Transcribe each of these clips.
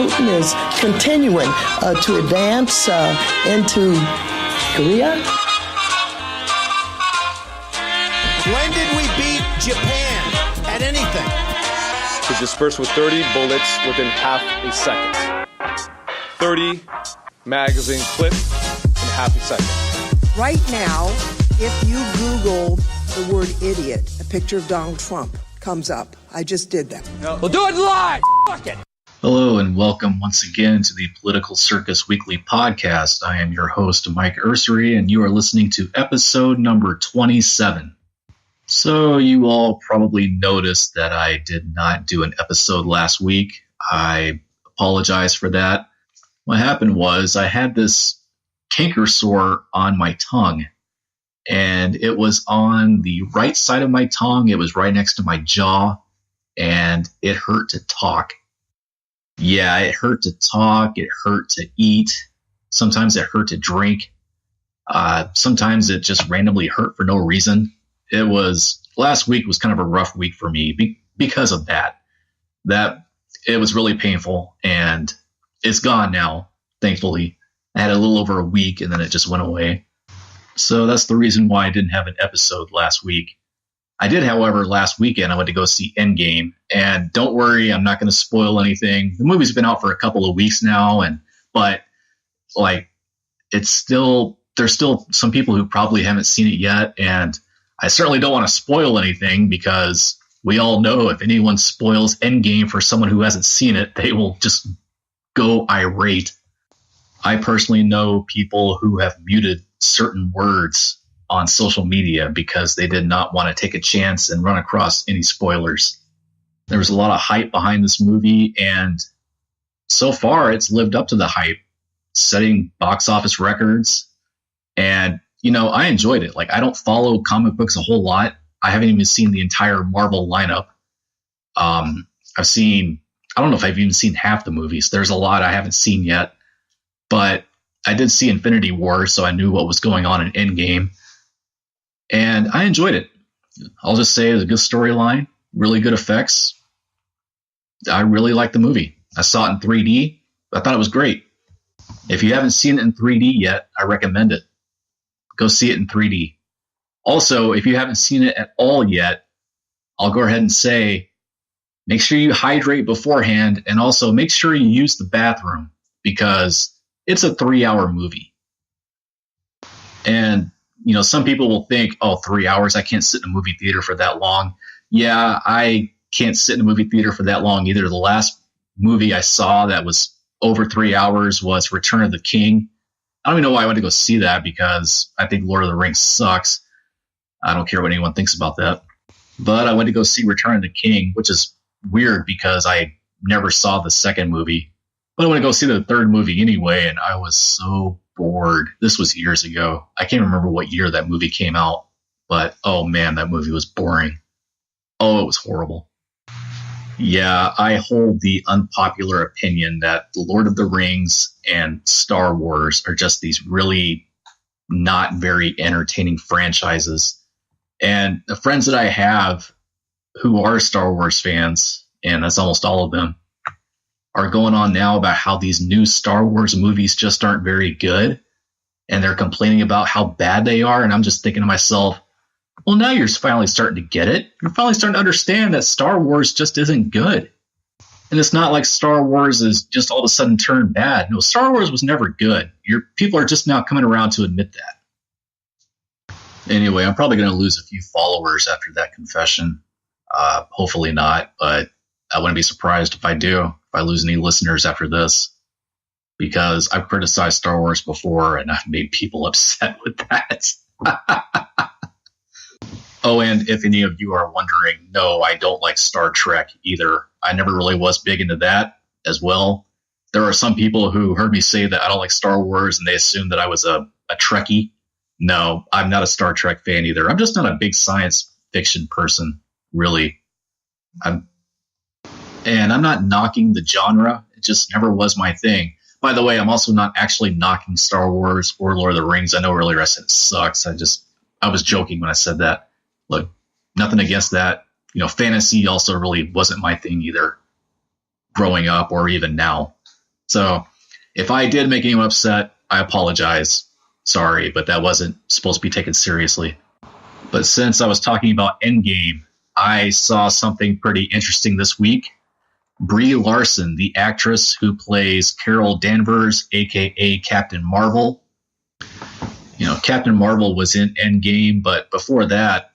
Putin is continuing to advance into Korea. When did we beat Japan at anything? To disperse with 30 bullets within half a second. 30 magazine clip in half a second. Right now, if you Google the word idiot, a picture of Donald Trump comes up. I just did that. We'll do it live. Fuck it. Hello and welcome once again to the Political Circus Weekly Podcast. I am your host, Mike Ursery, and you are listening to episode number 27. So you all probably noticed that I did not do an episode last week. I apologize for that. What happened was I had this canker sore on my tongue, and it was on the right side of my tongue. It was right next to my jaw, and it hurt to talk. Yeah, it hurt to talk. It hurt to eat. Sometimes it hurt to drink. Sometimes it just randomly hurt for no reason. Last week was kind of a rough week for me because of that. It was really painful, and it's gone now, thankfully. I had a little over a week, and then it just went away. So that's the reason why I didn't have an episode last week. I did, however, last weekend I went to go see Endgame, and don't worry, I'm not going to spoil anything. The movie's been out for a couple of weeks now, but there's still some people who probably haven't seen it yet, and I certainly don't want to spoil anything because we all know if anyone spoils Endgame for someone who hasn't seen it, they will just go irate. I personally know people who have muted certain words on social media because they did not want to take a chance and run across any spoilers. There was a lot of hype behind this movie, and so far it's lived up to the hype, setting box office records. And, I enjoyed it. I don't follow comic books a whole lot. I haven't even seen the entire Marvel lineup. I don't know if I've even seen half the movies. There's a lot I haven't seen yet. But I did see Infinity War, so I knew what was going on in Endgame. And I enjoyed it. I'll just say it was a good storyline, really good effects. I really liked the movie. I saw it in 3D. I thought it was great. If you haven't seen it in 3D yet, I recommend it. Go see it in 3D. Also, if you haven't seen it at all yet, I'll go ahead and say, make sure you hydrate beforehand, and also make sure you use the bathroom because it's a 3-hour movie. And, some people will think, 3 hours, I can't sit in a movie theater for that long. Yeah, I can't sit in a movie theater for that long either. The last movie I saw that was over 3 hours was Return of the King. I don't even know why I went to go see that because I think Lord of the Rings sucks. I don't care what anyone thinks about that. But I went to go see Return of the King, which is weird because I never saw the second movie. But I went to go see the third movie anyway, and I was so bored. This was years ago. I can't remember what year that movie came out. But, oh man, that movie was boring. Oh, it was horrible. Yeah, I hold the unpopular opinion that The Lord of the Rings and Star Wars are just these really not very entertaining franchises. And the friends that I have who are Star Wars fans, and that's almost all of them, are going on now about how these new Star Wars movies just aren't very good. And they're complaining about how bad they are. And I'm just thinking to myself, well, now you're finally starting to get it. You're finally starting to understand that Star Wars just isn't good. And it's not like Star Wars is just all of a sudden turned bad. No, Star Wars was never good. People are just now coming around to admit that. Anyway, I'm probably going to lose a few followers after that confession. Hopefully not, but I wouldn't be surprised if I do, if I lose any listeners after this. Because I've criticized Star Wars before, and I've made people upset with that. Oh, and if any of you are wondering, no, I don't like Star Trek either. I never really was big into that as well. There are some people who heard me say that I don't like Star Wars, and they assume that I was a Trekkie. No, I'm not a Star Trek fan either. I'm just not a big science fiction person, really. I'm not knocking the genre. It just never was my thing. By the way, I'm also not actually knocking Star Wars or Lord of the Rings. I know earlier I said it sucks. I was joking when I said that. Look, nothing against that. Fantasy also really wasn't my thing either growing up or even now. So if I did make anyone upset, I apologize. Sorry, but that wasn't supposed to be taken seriously. But since I was talking about Endgame, I saw something pretty interesting this week. Brie Larson, the actress who plays Carol Danvers, aka Captain Marvel. You know, Captain Marvel was in Endgame, but before that,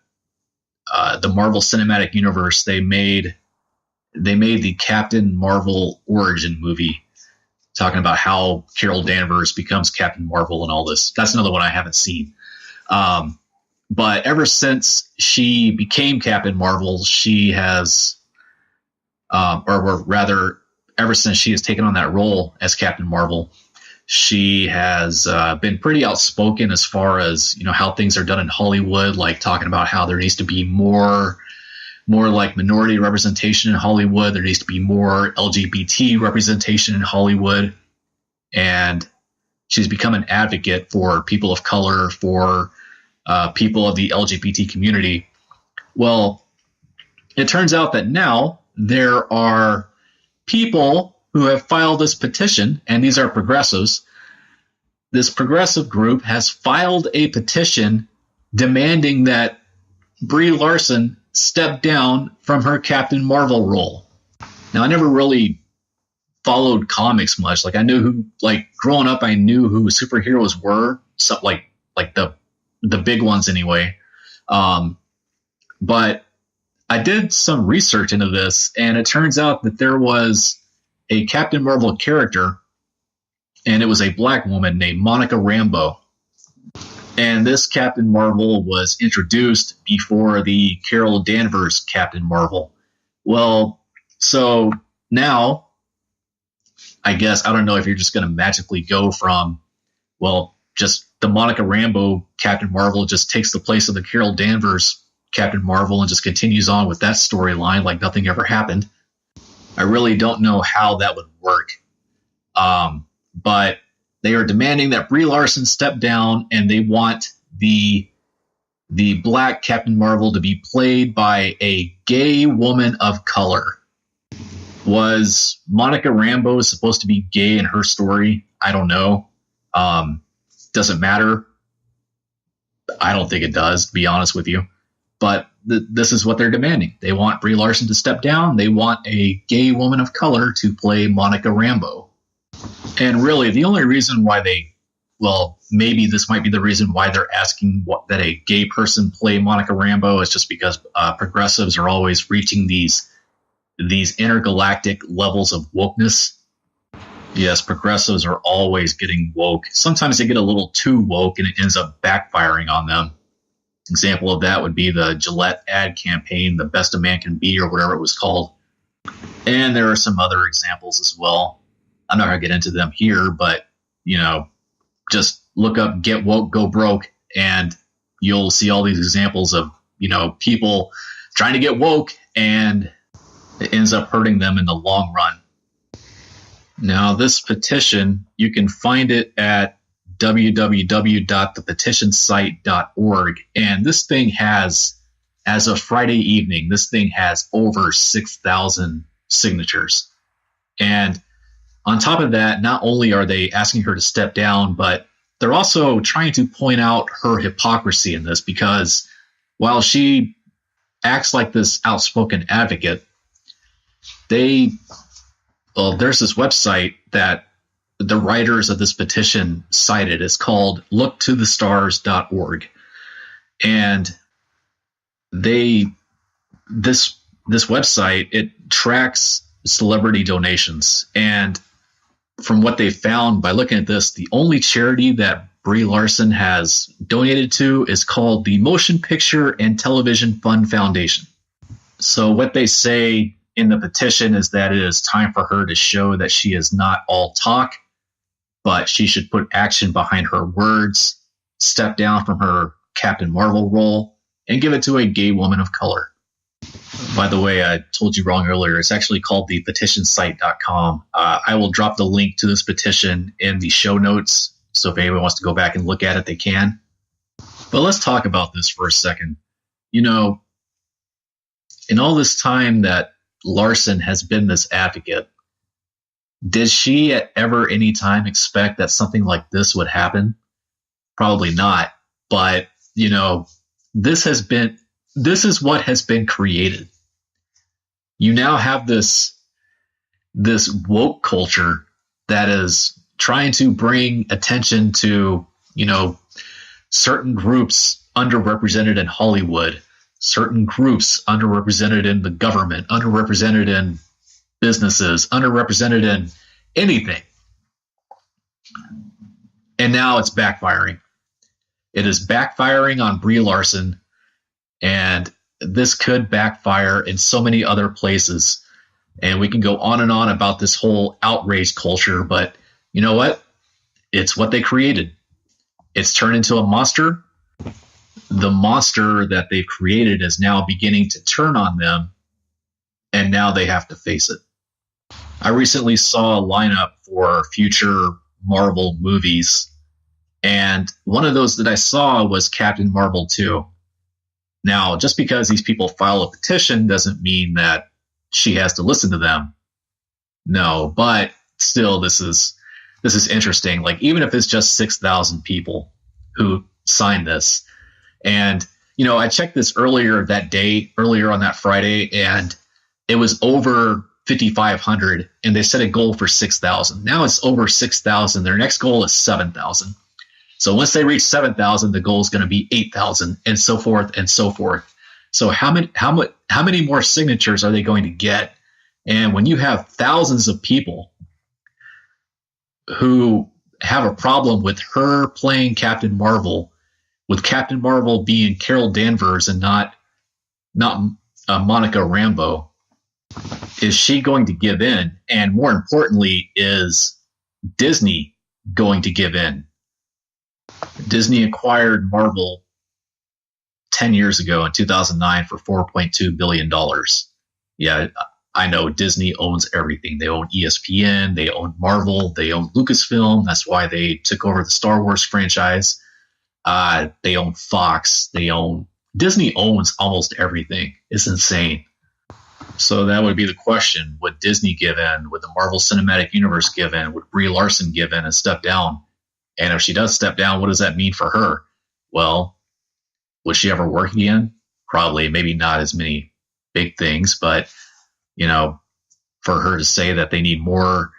the Marvel Cinematic Universe, they made the Captain Marvel origin movie, talking about how Carol Danvers becomes Captain Marvel and all this. That's another one I haven't seen. But ever since she became Captain Marvel, she has, or rather, ever since she has taken on that role as Captain Marvel, she has been pretty outspoken as far as, you know, how things are done in Hollywood, like talking about how there needs to be more like minority representation in Hollywood. There needs to be more LGBT representation in Hollywood. And she's become an advocate for people of color, for people of the LGBT community. Well, it turns out that now there are people who have filed this petition, and these are progressives. This progressive group has filed a petition demanding that Brie Larson step down from her Captain Marvel role. Now, I never really followed comics much. Like, I knew who, like, growing up, I knew who superheroes were, so, like the big ones anyway. But I did some research into this, and it turns out that there was a Captain Marvel character, and it was a black woman named Monica Rambeau. And this Captain Marvel was introduced before the Carol Danvers Captain Marvel. Well, so now, I guess, I don't know if you're just going to magically go from, well, just the Monica Rambeau Captain Marvel just takes the place of the Carol Danvers Captain Marvel and just continues on with that storyline like nothing ever happened. I really don't know how that would work. But they are demanding that Brie Larson step down, and they want the black Captain Marvel to be played by a gay woman of color. Was Monica Rambeau supposed to be gay in her story? I don't know. Doesn't matter. I don't think it does, to be honest with you. But this is what they're demanding. They want Brie Larson to step down. They want a gay woman of color to play Monica Rambeau. And really, the only reason why maybe this might be the reason why they're asking that a gay person play Monica Rambeau is just because progressives are always reaching these intergalactic levels of wokeness. Yes, progressives are always getting woke. Sometimes they get a little too woke, and it ends up backfiring on them. Example of that would be the Gillette ad campaign, The Best a Man Can Be, or whatever it was called. And there are some other examples as well. I'm not going to get into them here, but, you know, just look up Get Woke, Go Broke, and you'll see all these examples of, you know, people trying to get woke, and it ends up hurting them in the long run. Now, this petition, you can find it at www.thepetitionsite.org. And this thing has, as of Friday evening, this thing has over 6,000 signatures. And on top of that, not only are they asking her to step down, but they're also trying to point out her hypocrisy in this, because while she acts like this outspoken advocate, there's this website that the writers of this petition cited. It's called looktothestars.org. And this website, it tracks celebrity donations. And from what they found by looking at this, the only charity that Brie Larson has donated to is called the Motion Picture and Television Fund Foundation. So what they say in the petition is that it is time for her to show that she is not all talk, but she should put action behind her words, step down from her Captain Marvel role, and give it to a gay woman of color. By the way, I told you wrong earlier. It's actually called thepetitionsite.com. I will drop the link to this petition in the show notes, so if anyone wants to go back and look at it, they can. But let's talk about this for a second. You know, in all this time that Larson has been this advocate, Did she at ever any time expect that something like this would happen? Probably not. But, this is what has been created. You now have this woke culture that is trying to bring attention to, certain groups underrepresented in Hollywood, certain groups underrepresented in the government, underrepresented in businesses, underrepresented in anything. And now it's backfiring. It is backfiring on Brie Larson, and this could backfire in so many other places. And we can go on and on about this whole outrage culture, but you know what? It's what they created. It's turned into a monster. The monster that they've created is now beginning to turn on them, and now they have to face it. I recently saw a lineup for future Marvel movies, and one of those that I saw was Captain Marvel 2. Now, just because these people file a petition doesn't mean that she has to listen to them. No, but still, this is interesting. Like, even if it's just 6,000 people who signed this, and I checked this earlier on that Friday, and it was over 5,500, and they set a goal for 6,000. Now it's over 6,000. Their next goal is 7,000. So once they reach 7,000, the goal is going to be 8,000, and so forth and so forth. So how many more signatures are they going to get? And when you have thousands of people who have a problem with her playing Captain Marvel, with Captain Marvel being Carol Danvers and not Monica Rambeau, is she going to give in? And more importantly, is Disney going to give in? Disney acquired Marvel 10 years ago in 2009 for $4.2 billion. Yeah, I know Disney owns everything. They own ESPN, they own Marvel, they own Lucasfilm. That's why they took over the Star Wars franchise. They own Fox. Disney owns almost everything. It's insane. So that would be the question. Would Disney give in? Would the Marvel Cinematic Universe give in? Would Brie Larson give in and step down? And if she does step down, what does that mean for her? Well, will she ever work again? Probably. Maybe not as many big things, but, for her to say that they need more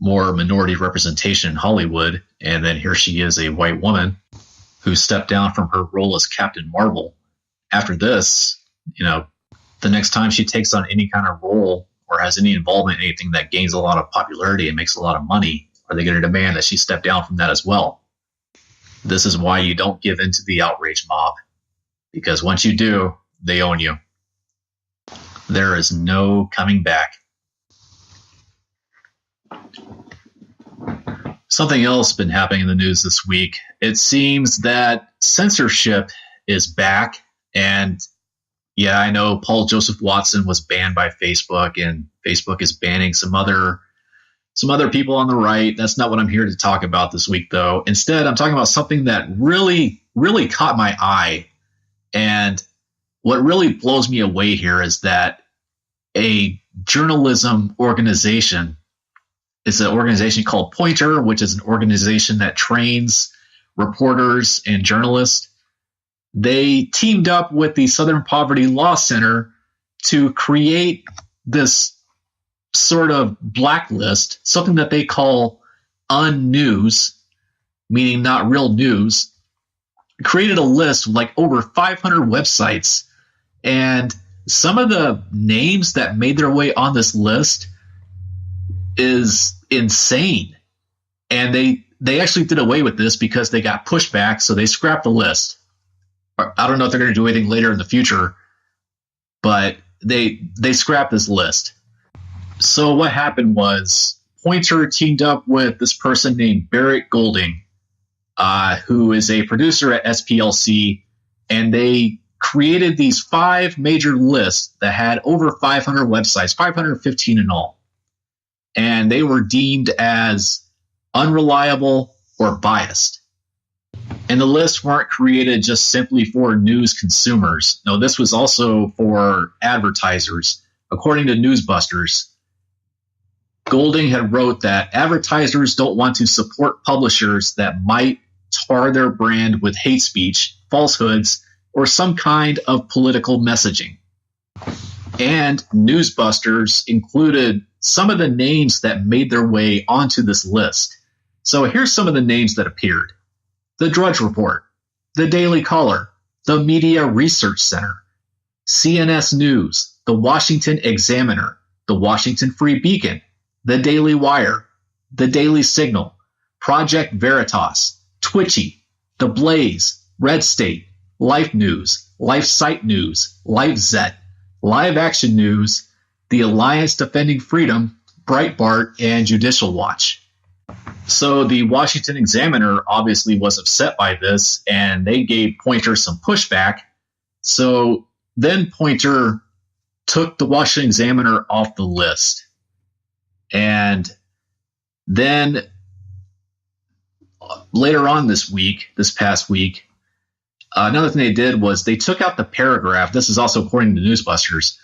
minority representation in Hollywood, and then here she is, a white woman who stepped down from her role as Captain Marvel. After this, the next time she takes on any kind of role or has any involvement in anything that gains a lot of popularity and makes a lot of money, are they going to demand that she step down from that as well? This is why you don't give in to the outrage mob, because once you do, they own you. There is no coming back. Something else been happening in the news this week. It seems that censorship is back, and yeah, I know Paul Joseph Watson was banned by Facebook, and Facebook is banning some other people on the right. That's not what I'm here to talk about this week, though. Instead, I'm talking about something that really, really caught my eye. And what really blows me away here is that a journalism organization is an organization called Pointer, which is an organization that trains reporters and journalists. They teamed up with the Southern Poverty Law Center to create this sort of blacklist, something that they call UnNews, meaning not real news. Created a list with like over 500 websites, and some of the names that made their way on this list is insane. And they actually did away with this because they got pushback, so they scrapped the list. I don't know if they're going to do anything later in the future, but they scrapped this list. So what happened was Pointer teamed up with this person named Barrett Golding, who is a producer at SPLC, and they created these 5 major lists that had over 500 websites, 515 in all. And they were deemed as unreliable or biased. And the lists weren't created just simply for news consumers. No, this was also for advertisers. According to Newsbusters, Golding had wrote that advertisers don't want to support publishers that might tar their brand with hate speech, falsehoods, or some kind of political messaging. And Newsbusters included some of the names that made their way onto this list. So here's some of the names that appeared. The Drudge Report, the Daily Caller, the Media Research Center, CNS News, the Washington Examiner, the Washington Free Beacon, the Daily Wire, the Daily Signal, Project Veritas, Twitchy, The Blaze, Red State, Life News, Life Site News, LifeZet, Live Action News, the Alliance Defending Freedom, Breitbart, and Judicial Watch. So the Washington Examiner obviously was upset by this, and they gave Poynter some pushback. So then Poynter took the Washington Examiner off the list. And then later on this past week, another thing they did was they took out the paragraph. This is also according to Newsbusters.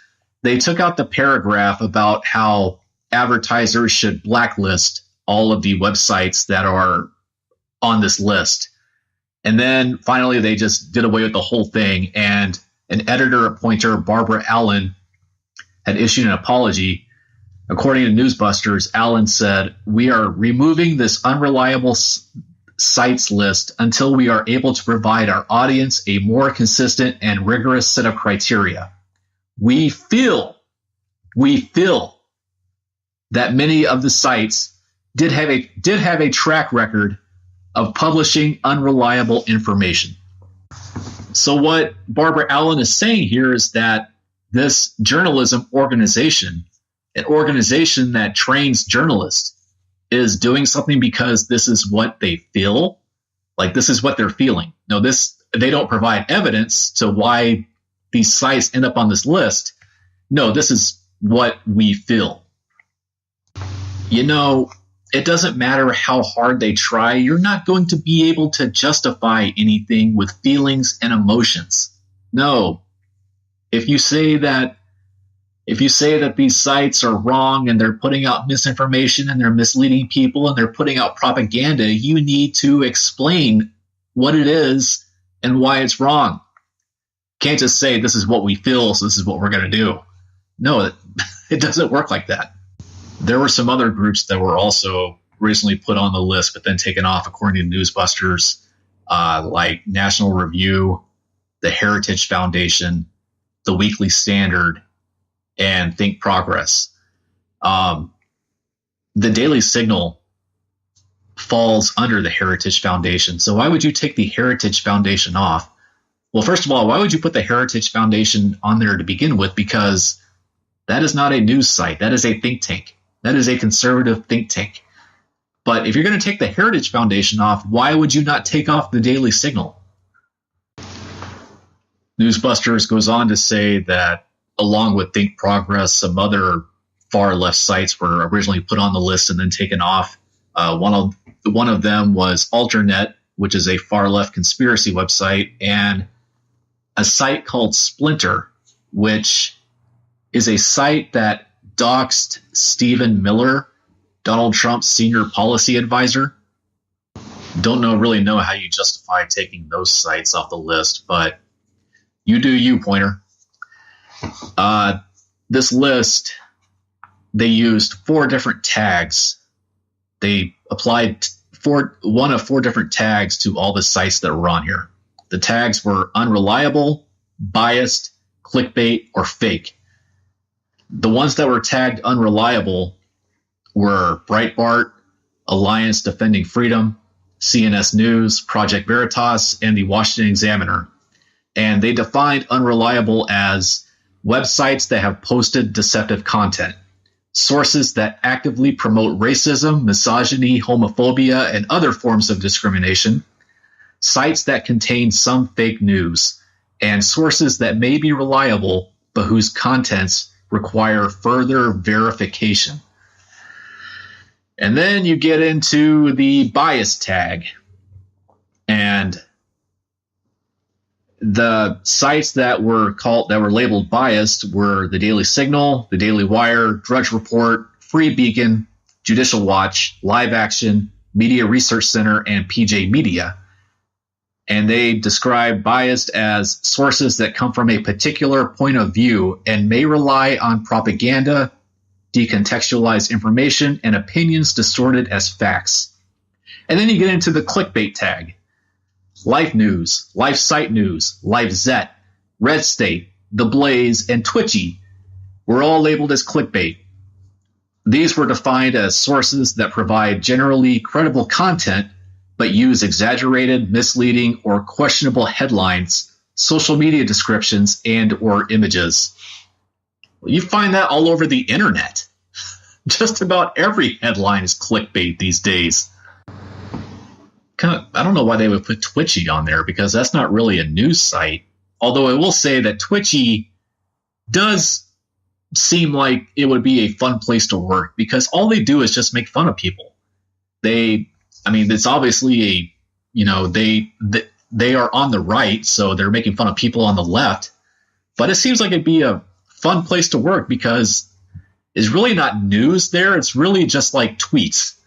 They took out the paragraph about how advertisers should blacklist all of the websites that are on this list. And then finally, they just did away with the whole thing. And an editor at Poynter, Barbara Allen, had issued an apology. According to Newsbusters, Allen said, "We are removing this unreliable sites list until we are able to provide our audience a more consistent and rigorous set of criteria. We feel that many of the sites did have a track record of publishing unreliable information." So what Barbara Allen is saying here is that this journalism organization, an organization that trains journalists, is doing something because this is what they feel, like this is what they're feeling. No, they don't provide evidence to why these sites end up on this list. No, this is what we feel. You know, it doesn't matter how hard they try, you're not going to be able to justify anything with feelings and emotions. No. If you say that these sites are wrong and they're putting out misinformation and they're misleading people and they're putting out propaganda, you need to explain what it is and why it's wrong. Can't just say this is what we feel, so this is what we're going to do. No, it doesn't work like that. There were some other groups that were also recently put on the list but then taken off according to Newsbusters, like National Review, the Heritage Foundation, the Weekly Standard, and Think Progress. The Daily Signal falls under the Heritage Foundation. So why would you take the Heritage Foundation off? Well, first of all, why would you put the Heritage Foundation on there to begin with? Because that is not a news site. That is a think tank. That is a conservative think tank. But if you're going to take the Heritage Foundation off, why would you not take off the Daily Signal? Newsbusters goes on to say that along with Think Progress, some other far left sites were originally put on the list and then taken off. One of them was Alternet, which is a far left conspiracy website, and a site called Splinter, which is a site that doxed Stephen Miller, Donald Trump's senior policy advisor. Don't really know how you justify taking those sites off the list, but you do you, Poynter. This list, they used 4 different tags. They applied one of 4 different tags to all the sites that were on here. The tags were unreliable, biased, clickbait, or fake. The ones that were tagged unreliable were Breitbart, Alliance Defending Freedom, CNS News, Project Veritas, and the Washington Examiner. And they defined unreliable as websites that have posted deceptive content, sources that actively promote racism, misogyny, homophobia, and other forms of discrimination, sites that contain some fake news, and sources that may be reliable but whose contents require further verification. And then you get into the bias tag. And the sites that were labeled biased were the Daily Signal, the Daily Wire, Drudge Report, Free Beacon, Judicial Watch, Live Action, Media Research Center, and PJ Media. And they describe biased as sources that come from a particular point of view and may rely on propaganda, decontextualized information, and opinions distorted as facts. And then you get into the clickbait tag. Life News, Life Site News, Life Zet, Red State, The Blaze, and Twitchy were all labeled as clickbait. These were defined as sources that provide generally credible content but use exaggerated, misleading, or questionable headlines, social media descriptions, and or images. You find that all over the internet. Just about every headline is clickbait these days. I don't know why they would put Twitchy on there, because that's not really a news site. Although I will say that Twitchy does seem like it would be a fun place to work, because all they do is just make fun of people. It's obviously they are on the right, so they're making fun of people on the left. But it seems like it'd be a fun place to work, because it's really not news there. It's really just like tweets.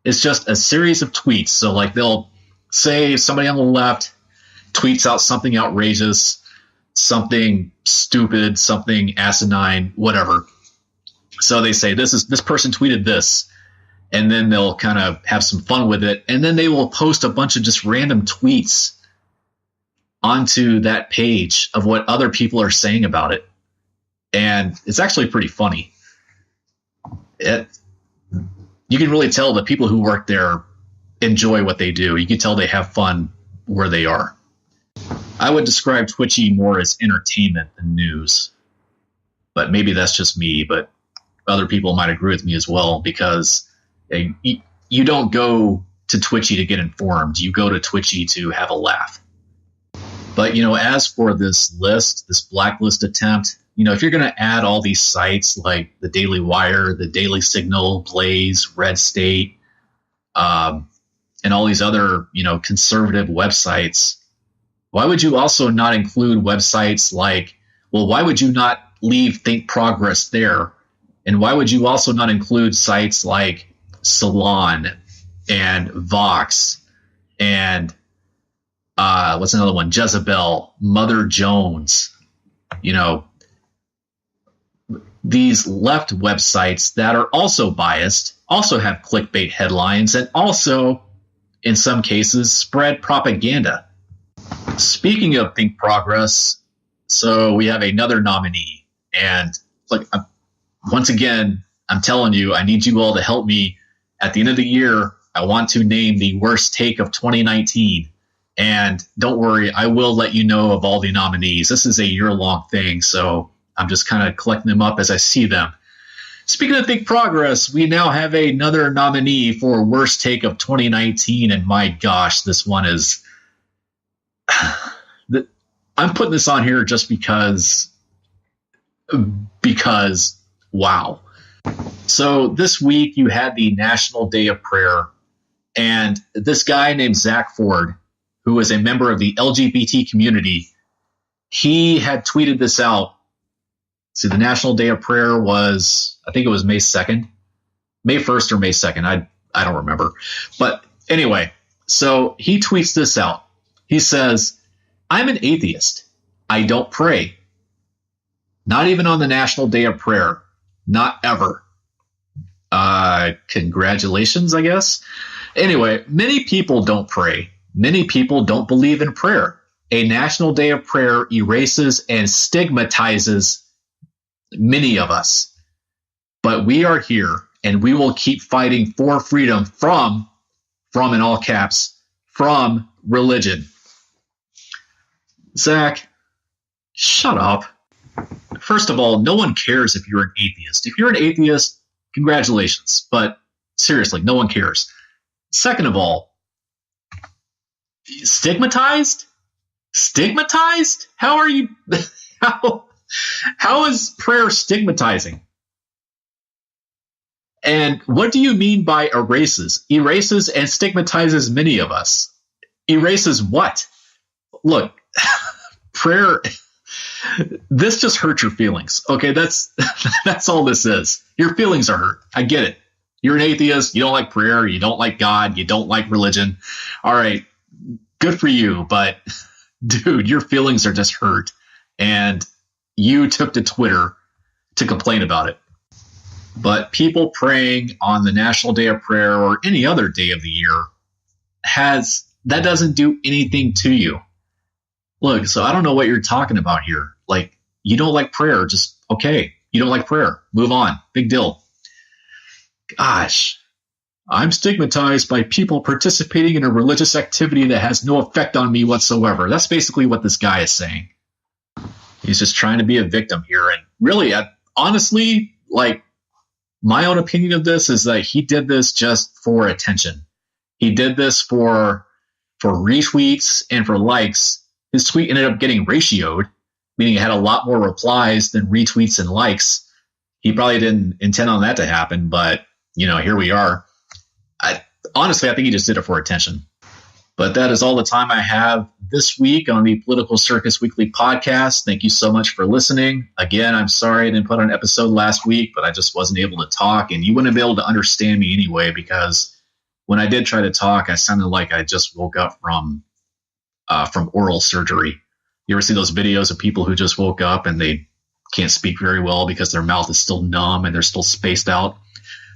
It's just a series of tweets. So like they'll say somebody on the left tweets out something outrageous, something stupid, something asinine, whatever. So they say this person tweeted this, and then they'll kind of have some fun with it, and then they will post a bunch of just random tweets onto that page of what other people are saying about it. And it's actually pretty funny. You can really tell the people who work there enjoy what they do. You can tell they have fun where they are. I would describe Twitchy more as entertainment than news. But maybe that's just me, but other people might agree with me as well, because you don't go to Twitchy to get informed. You go to Twitchy to have a laugh. But, as for this list, this blacklist attempt, if you're going to add all these sites like the Daily Wire, the Daily Signal, Blaze, Red State, and all these other, conservative websites, why would you also not include websites like, why would you not leave Think Progress there? And why would you also not include sites like Salon and Vox and what's another one? Jezebel, Mother Jones, these left websites that are also biased, also have clickbait headlines, and also, in some cases, spread propaganda. Speaking of Think Progress, so we have another nominee. And once again, I'm telling you, I need you all to help me. At the end of the year, I want to name the worst take of 2019. And don't worry, I will let you know of all the nominees. This is a year-long thing, so I'm just kind of collecting them up as I see them. Speaking of Think Progress, we now have another nominee for worst take of 2019, and my gosh, this one is... I'm putting this on here just because, wow. So this week you had the National Day of Prayer, and this guy named Zach Ford, who is a member of the LGBT community, he had tweeted this out. See, the National Day of Prayer was, I think it was May 2nd, May 1st or May 2nd. I don't remember. But anyway, so he tweets this out. He says, "I'm an atheist. I don't pray. Not even on the National Day of Prayer. Not ever." Congratulations, I guess. Anyway, many people don't pray. Many people don't believe in prayer. A National Day of Prayer erases and stigmatizes many of us. But we are here, and we will keep fighting for freedom from in all caps, from religion. Zach, shut up. First of all, no one cares if you're an atheist. If you're an atheist, congratulations. But seriously, no one cares. Second of all, stigmatized? Stigmatized? How are you? How is prayer stigmatizing? And what do you mean by erases? Erases and stigmatizes many of us. Erases what? Look, prayer, this just hurts your feelings. Okay, that's all this is. Your feelings are hurt. I get it. You're an atheist. You don't like prayer. You don't like God. You don't like religion. All right. Good for you. But, dude, your feelings are just hurt. And you took to Twitter to complain about it. But people praying on the National Day of Prayer or any other day of the year that doesn't do anything to you. Look, so I don't know what you're talking about here. Like, you don't like prayer. Just, okay, you don't like prayer. Move on. Big deal. Gosh, I'm stigmatized by people participating in a religious activity that has no effect on me whatsoever. That's basically what this guy is saying. He's just trying to be a victim here. And really, honestly, like, my own opinion of this is that he did this just for attention. He did this for retweets and for likes. His tweet ended up getting ratioed, meaning it had a lot more replies than retweets and likes. He probably didn't intend on that to happen, but, here we are. Honestly, I think he just did it for attention. But that is all the time I have this week on the Political Circus Weekly podcast. Thank you so much for listening. Again, I'm sorry I didn't put on an episode last week, but I just wasn't able to talk, and you wouldn't be able to understand me anyway, because when I did try to talk, I sounded like I just woke up from oral surgery. You ever see those videos of people who just woke up and they can't speak very well because their mouth is still numb and they're still spaced out?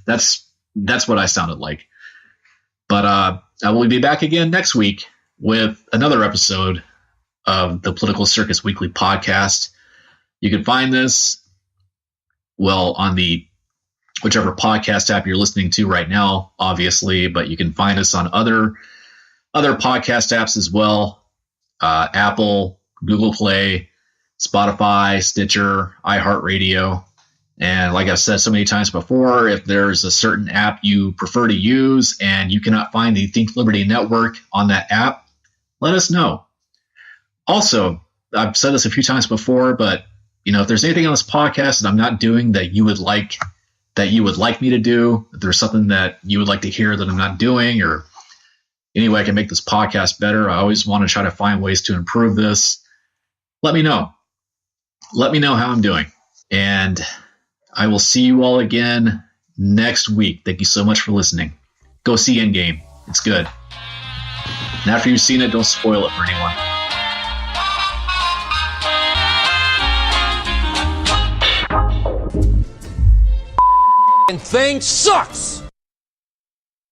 That's what I sounded like. But I will be back again next week with another episode of the Political Circus Weekly podcast. You can find this, on the whichever podcast app you're listening to right now, obviously, but you can find us on other podcast apps as well. Apple, Google Play, Spotify, Stitcher, iHeartRadio. And like I've said so many times before, if there's a certain app you prefer to use and you cannot find the Think Liberty Network on that app, let us know. Also, I've said this a few times before, but if there's anything on this podcast that I'm not doing that you would like me to do, if there's something that you would like to hear that I'm not doing, or any way I can make this podcast better, I always want to try to find ways to improve this. Let me know. Let me know how I'm doing. And I will see you all again next week. Thank you so much for listening. Go see Endgame. It's good. And after you've seen it, don't spoil it for anyone. Thing sucks.